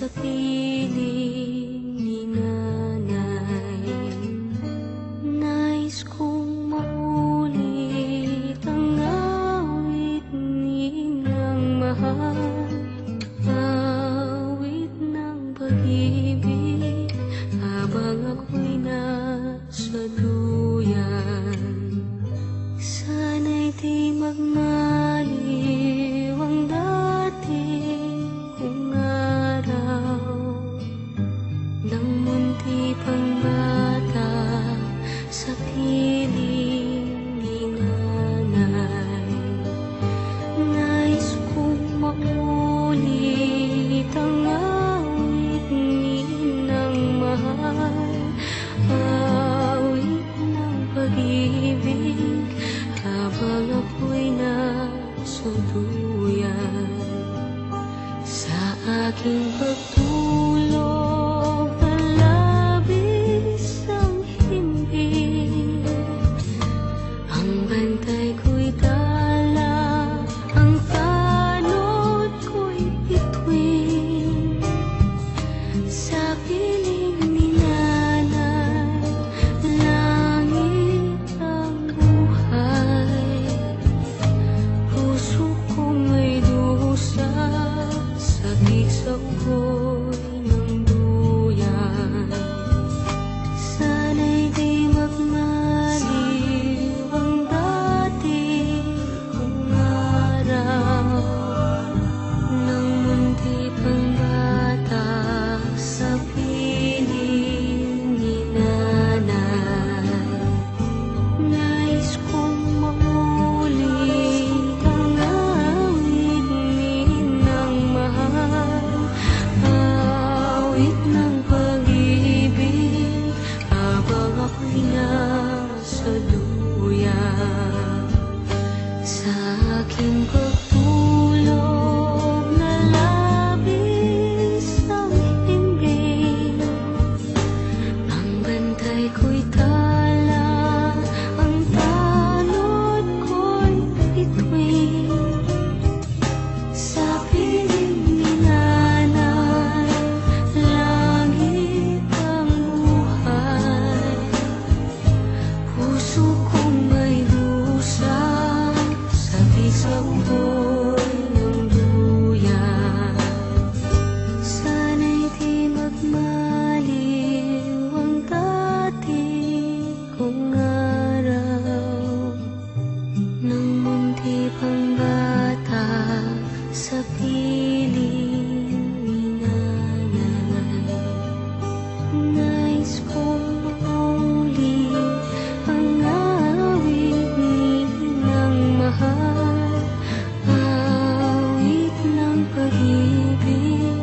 sa piling ni nanay. Nais kong maulit ang awit ninang mahal, awit ng pag-ibig habang ako'y nasa duyan. Sana'y di magmaliw ang dati kong araw nang munti pang bata sa piling ni nanay. Nais kong maulit ang awit ninang mahal, awit ng pag-ibig habang ako'y nasa duyan. Sa aking pagtulog na labis ang himbing, ang bantay ko'y dala, ang tanod ko'y bituin. Sa piling ni nanay, langit ang buhay. Puso kong may dusa, sabik sa ugoy ng duyan. Sana'y di magmaliw ang dati kong araw nang munti pang bata sa piling ni nanay. Nais kong maulit ang awit ninang mahal, awit ng pag-ibig habang ako'y nasa duyan. Sa aking pagtulog na labis ang himbing, ang bantay ko'y tala, ang tanod ko'y bituin. Sa piling ni nanay, langit ang buhay. Puso kong may dusa, sabik sa ugoy ng duyan. Sana'y di magmaliw ang dati kong araw nang munti pang bata sa piling ni nanay. Nais kong maulit ang awit ninang mahal, awit ng pag-ibig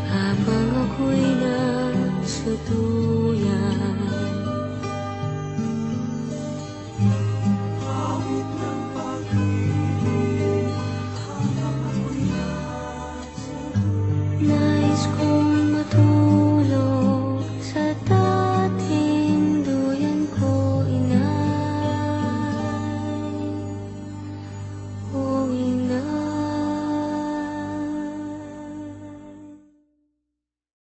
habang ako'y nasa duyan. Nais ko